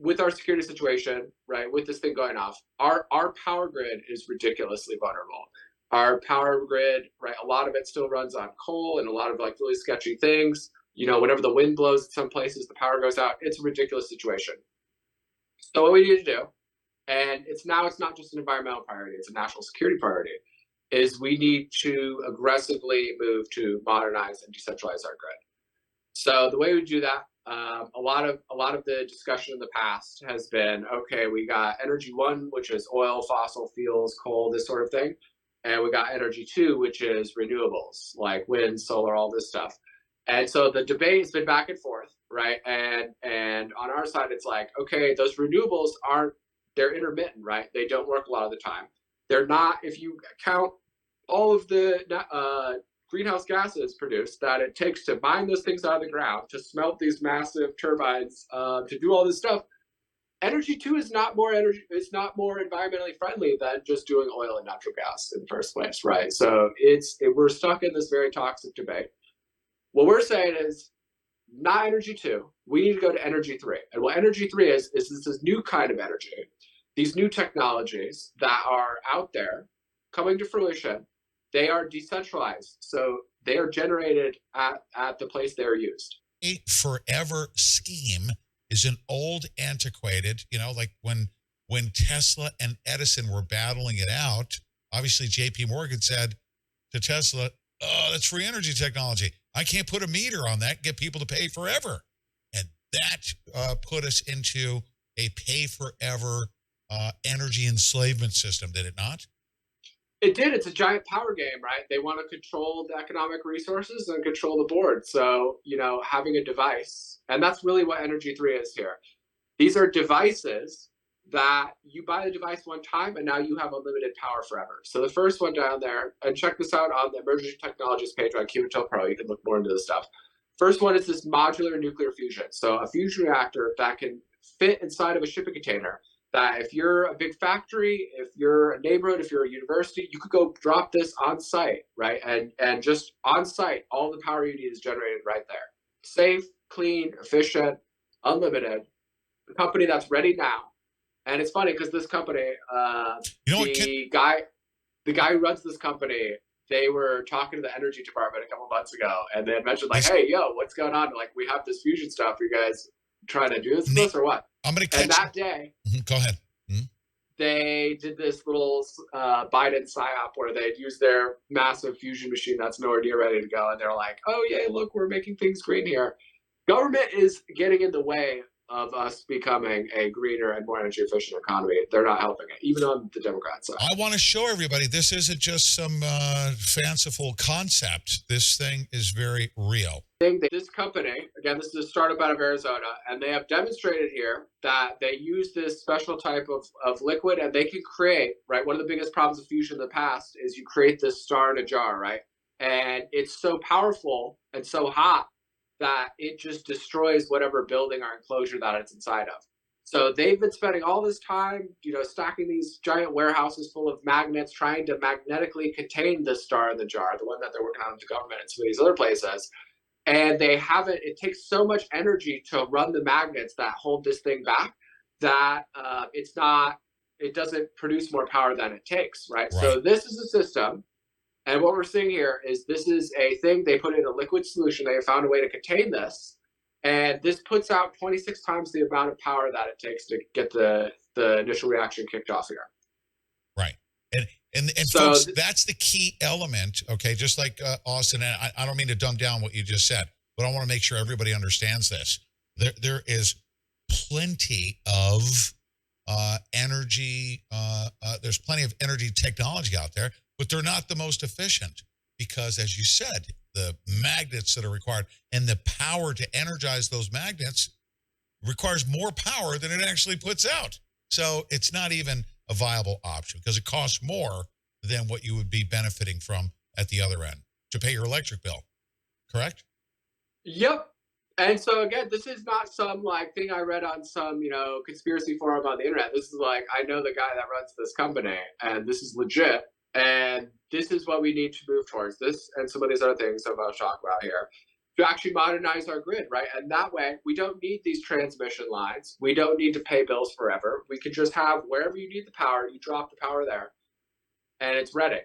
with our security situation, right, with this thing going off, our power grid is ridiculously vulnerable. Our power grid, right, a lot of it still runs on coal and a lot of like really sketchy things. You know, whenever the wind blows in some places, the power goes out. It's a ridiculous situation. So what we need to do, and it's not just an environmental priority, it's a national security priority, is we need to aggressively move to modernize and decentralize our grid. So the way we do that, a lot of the discussion in the past has been, okay, we got energy one, which is oil, fossil fuels, coal, this sort of thing, and we got energy two, which is renewables like wind, solar, all this stuff. And so the debate has been back and forth, right? And on our side, it's like, okay, those renewables aren't, they're intermittent, right? They don't work a lot of the time. They're not, if you count all of the greenhouse gases produced that it takes to mine those things out of the ground, to smelt these massive turbines, to do all this stuff. Energy two is not more energy. It's not more environmentally friendly than just doing oil and natural gas in the first place, right? So we're stuck in this very toxic debate. What we're saying is not energy two. We need to go to energy three. And what energy three is this new kind of energy, these new technologies that are out there coming to fruition. They are decentralized, so they are generated at the place they are used. A forever scheme is an old, antiquated, like when Tesla and Edison were battling it out, obviously JP Morgan said to Tesla, oh, that's free energy technology. I can't put a meter on that and get people to pay forever. And that put us into a pay forever energy enslavement system, did it not? It did. It's a giant power game, right? They want to control the economic resources and control the board. So, having a device, and that's really what Energy 3 is here. These are devices that you buy the device one time and now you have unlimited power forever. So the first one down there, and check this out on the emerging technologies page on Cubital Pro, you can look more into this stuff. First one is this modular nuclear fusion. So a fusion reactor that can fit inside of a shipping container, that if you're a big factory, if you're a neighborhood, if you're a university, you could go drop this on site, right? And just on site, all the power you need is generated right there. Safe, clean, efficient, unlimited. A company that's ready now. And it's funny because this company, the guy who runs this company, they were talking to the energy department a couple months ago, and they had mentioned like, "Hey, yo, what's going on? Like, we have this fusion stuff. Are you guys trying to do this with us or what?" I'm going to catch. And that day, go ahead. They did this little Biden psyop where they'd use their massive fusion machine that's nowhere near ready to go, and they're like, "Oh yeah, look, we're making things green here." Government is getting in the way of us becoming a greener and more energy efficient economy. They're not helping it, even on the Democrat side. I want to show everybody this isn't just some fanciful concept. This thing is very real. This company, again, this is a startup out of Arizona, and they have demonstrated here that they use this special type of liquid, and they can create, right? One of the biggest problems of fusion in the past is you create this star in a jar, right? And it's so powerful and so hot that it just destroys whatever building or enclosure that it's inside of. So they've been spending all this time, stacking these giant warehouses full of magnets, trying to magnetically contain this star in the jar, the one that they're working on with the government and some of these other places. And they haven't, it takes so much energy to run the magnets that hold this thing back that it doesn't produce more power than it takes, right? So this is a system. And what we're seeing here is this is a thing they put in a liquid solution. They have found a way to contain this. And this puts out 26 times the amount of power that it takes to get the initial reaction kicked off here. Right. And so folks, that's the key element, okay? Just like Austin, and I don't mean to dumb down what you just said, but I want to make sure everybody understands this. There is plenty of energy, there's plenty of energy technology out there, but they're not the most efficient because, as you said, the magnets that are required and the power to energize those magnets requires more power than it actually puts out. So it's not even a viable option because it costs more than what you would be benefiting from at the other end to pay your electric bill. Correct? Yep. And so again, this is not some thing I read on some, conspiracy forum on the internet. This is I know the guy that runs this company and this is legit. And this is what we need to move towards, this and some of these other things I'm about to talk about here. to actually modernize our grid, right? And that way, we don't need these transmission lines. We don't need to pay bills forever. We could just have wherever you need the power, you drop the power there, and it's ready.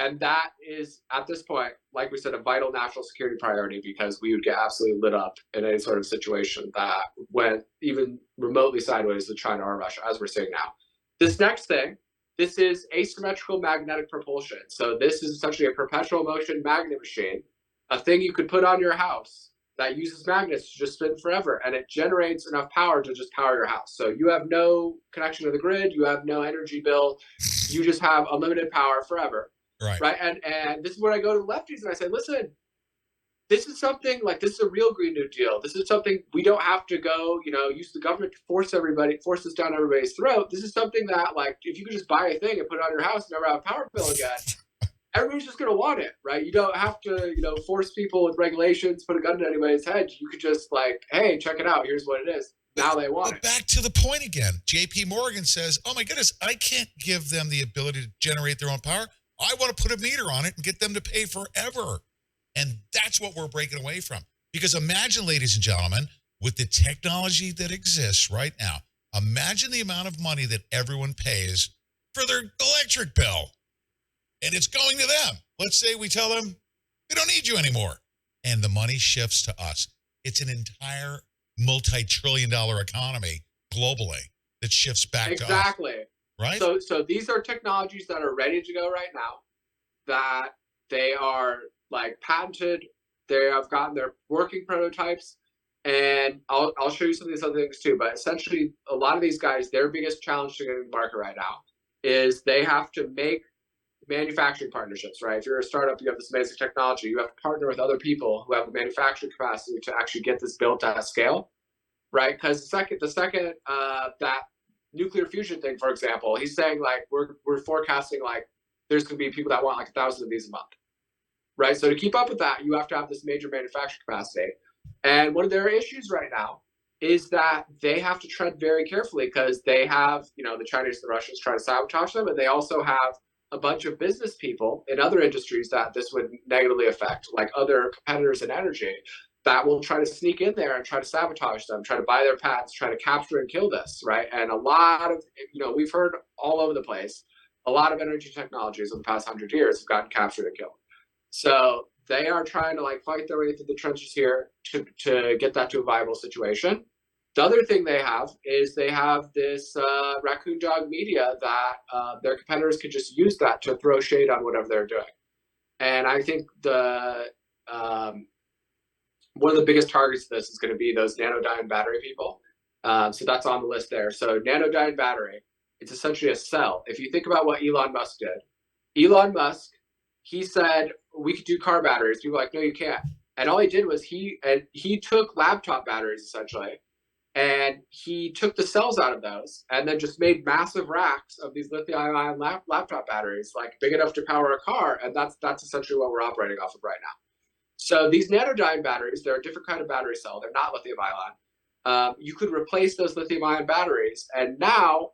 And that is, at this point, like we said, a vital national security priority because we would get absolutely lit up in any sort of situation that went even remotely sideways with China or Russia, as we're seeing now. This next thing, this is asymmetrical magnetic propulsion. So this is essentially a perpetual motion magnet machine, a thing you could put on your house that uses magnets to just spin forever, and it generates enough power to just power your house. So you have no connection to the grid, you have no energy bill, you just have unlimited power forever. Right. And this is where I go to the lefties and I say, listen, this is something like this is a real Green New Deal. This is something we don't have to go, use the government to force this down everybody's throat. This is something that, like, if you could just buy a thing and put it on your house and never have a power bill again, everybody's just going to want it, right? You don't have to, force people with regulations, put a gun to anybody's head. You could just like, hey, check it out. Here's what it is. Now they want it. Back to the point again. JP Morgan says, oh my goodness, I can't give them the ability to generate their own power. I want to put a meter on it and get them to pay forever. And that's what we're breaking away from. Because imagine, ladies and gentlemen, with the technology that exists right now, imagine the amount of money that everyone pays for their electric bill. And it's going to them. Let's say we tell them, we don't need you anymore. And the money shifts to us. It's an entire multi-trillion-dollar economy globally that shifts back to us. Exactly. Right? So these are technologies that are ready to go right now, that they are like patented. They have gotten their working prototypes. And I'll show you some of these other things too. But essentially, a lot of these guys, their biggest challenge to getting the market right now is they have to make manufacturing partnerships, right? If you're a startup, you have this amazing technology, you have to partner with other people who have the manufacturing capacity to actually get this built at scale, right? Because the second that nuclear fusion thing, for example, he's saying like we're forecasting like there's going to be people that want like 1,000 of these a month, right? So to keep up with that, you have to have this major manufacturing capacity. And one of their issues right now is that they have to tread very carefully because they have, the Chinese and the Russians trying to sabotage them, and they also have a bunch of business people in other industries that this would negatively affect, like other competitors in energy, that will try to sneak in there and try to sabotage them, try to buy their patents, try to capture and kill this, right? And a lot of, we've heard all over the place, a lot of energy technologies in the past 100 years have gotten captured and killed. So they are trying to like fight their way through the trenches here to get that to a viable situation. The other thing they have is they have this raccoon dog media that their competitors could just use that to throw shade on whatever they're doing. And I think one of the biggest targets of this is going to be those nanodiamond battery people. So that's on the list there. So nanodiamond battery, it's essentially a cell. If you think about what Elon Musk did, Elon Musk, he said we could do car batteries. People were like, no, you can't. And all he did was he took laptop batteries essentially, and he took the cells out of those and then just made massive racks of these lithium-ion laptop batteries, like big enough to power a car. And that's essentially what we're operating off of right now. So these nanodiamond batteries, they're a different kind of battery cell. They're not lithium-ion. You could replace those lithium-ion batteries, and now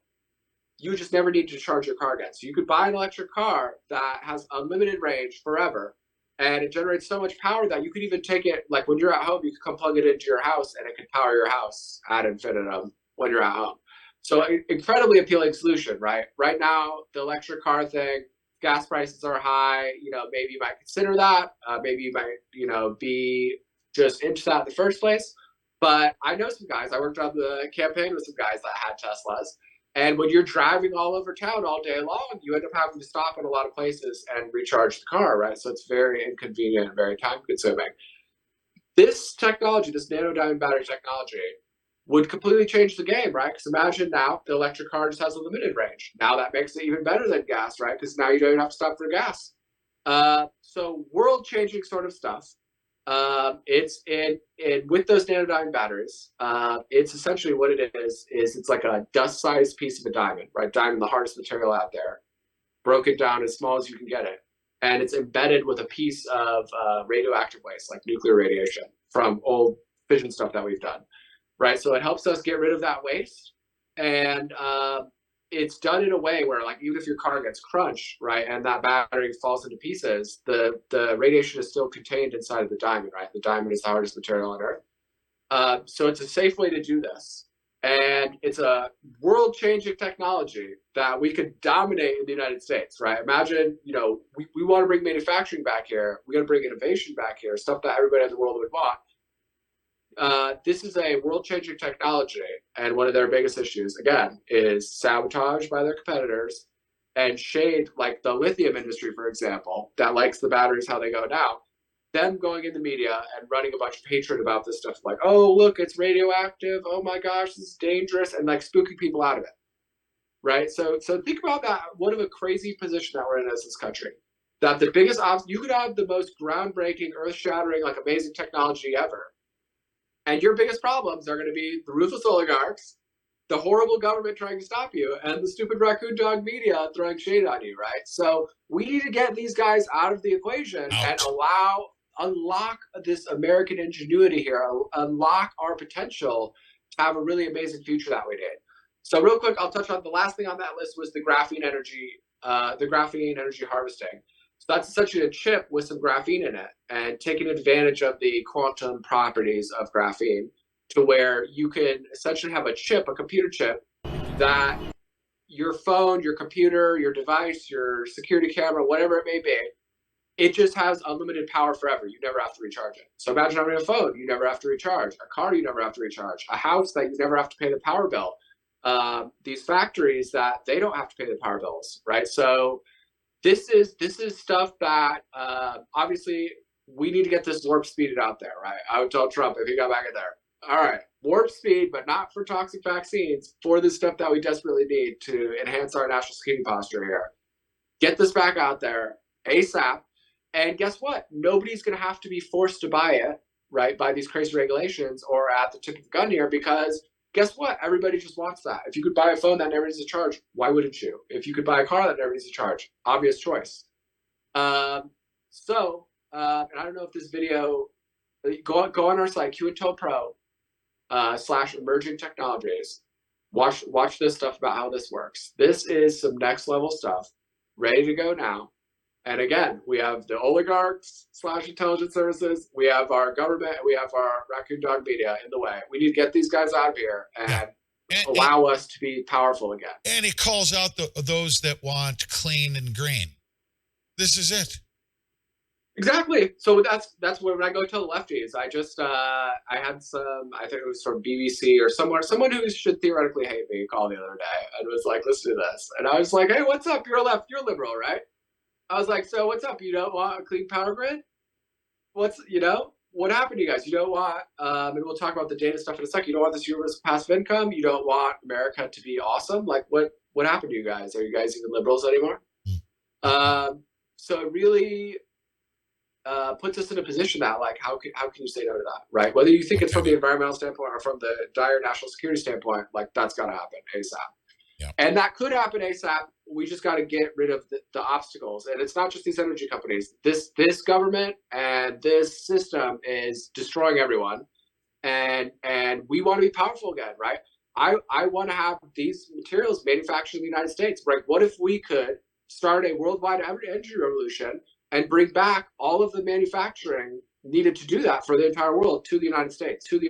you just never need to charge your car again. So you could buy an electric car that has unlimited range forever, and it generates so much power that you could even take it, like when you're at home, you could come plug it into your house and it could power your house ad infinitum when you're at home. So incredibly appealing solution, right? Right now, the electric car thing, gas prices are high. Maybe you might consider that. Maybe you might, be just into that in the first place. But I know some guys, I worked on the campaign with some guys that had Teslas. And when you're driving all over town all day long, you end up having to stop in a lot of places and recharge the car, right? So it's very inconvenient and very time consuming. This technology, this nanodiamond battery technology, would completely change the game, right? Because imagine now the electric car just has a limited range. Now that makes it even better than gas, right? Because now you don't even have to stop for gas. So world-changing sort of stuff. It's with those nanodiamond batteries. It's essentially what it is it's like a dust-sized piece of a diamond, right? Diamond, the hardest material out there, broken down as small as you can get it, and it's embedded with a piece of radioactive waste, like nuclear radiation from old fission stuff that we've done, right? So it helps us get rid of that waste, and it's done in a way where, like, even if your car gets crunched, right, and that battery falls into pieces, the radiation is still contained inside of the diamond, right? The diamond is the hardest material on Earth. So it's a safe way to do this. And it's a world-changing technology that we could dominate in the United States, right? Imagine, we want to bring manufacturing back here. We got to bring innovation back here, stuff that everybody in the world would want. This is a world-changing technology, and one of their biggest issues, again, is sabotage by their competitors and shade, like the lithium industry, for example, that likes the batteries how they go now. Them going in the media and running a bunch of hatred about this stuff, like, oh, look, it's radioactive. Oh my gosh, this is dangerous, and like spooking people out of it, right? So think about that. What of a crazy position that we're in as this country. That the biggest you could have the most groundbreaking, earth-shattering, like amazing technology ever, and your biggest problems are going to be the ruthless oligarchs, the horrible government trying to stop you, and the stupid raccoon dog media throwing shade on you, right? So we need to get these guys out of the equation and unlock this American ingenuity here, unlock our potential to have a really amazing future that we did. So real quick, I'll touch on the last thing on that list was the graphene energy harvesting. So that's essentially a chip with some graphene in it, and taking advantage of the quantum properties of graphene to where you can essentially have a chip, a computer chip, that your phone, your computer, your device, your security camera, whatever it may be, it just has unlimited power forever. You never have to recharge it. So imagine having a phone you never have to recharge, a car you never have to recharge, a house that you never have to pay the power bill, these factories that they don't have to pay the power bills, right? So this is stuff that obviously we need to get this warp speeded out there, right? I would tell Trump if he got back in there, all right, warp speed, but not for toxic vaccines, for the stuff that we desperately need to enhance our national security posture here. Get this back out there ASAP. And guess what? Nobody's going to have to be forced to buy it, right, by these crazy regulations or at the tip of the gun here, because guess what? Everybody just wants that. If you could buy a phone that never needs a charge, why wouldn't you? If you could buy a car that never needs a charge, obvious choice. And I don't know if this video, go on our site, QIntel Pro / emerging technologies. Watch this stuff about how this works. This is some next level stuff, ready to go now. And again, we have the oligarchs / intelligence services, we have our government, and we have our raccoon dog media in the way. We need to get these guys out of here and allow us to be powerful again. And it calls out those that want clean and green. This is it. Exactly. So that's when I go to the lefties. I just I had some, I think it was from BBC or someone who should theoretically hate me call the other day and was like, listen to this. And I was like, hey, what's up? You're left, you're liberal, right? I was like, so what's up? You don't want a clean power grid? What happened to you guys? You don't want, and we'll talk about the data stuff in a second. You don't want this universal passive income? You don't want America to be awesome? Like, what happened to you guys? Are you guys even liberals anymore? So it really puts us in a position that, like, how can you say no to that, right? Whether you think it's from the environmental standpoint or from the dire national security standpoint, like, that's got to happen ASAP. Yeah. And that could happen ASAP. We just got to get rid of the obstacles. And it's not just these energy companies. This government and this system is destroying everyone. And we want to be powerful again, right? I want to have these materials manufactured in the United States. Right? What if we could start a worldwide energy revolution and bring back all of the manufacturing needed to do that for the entire world to the United States, to the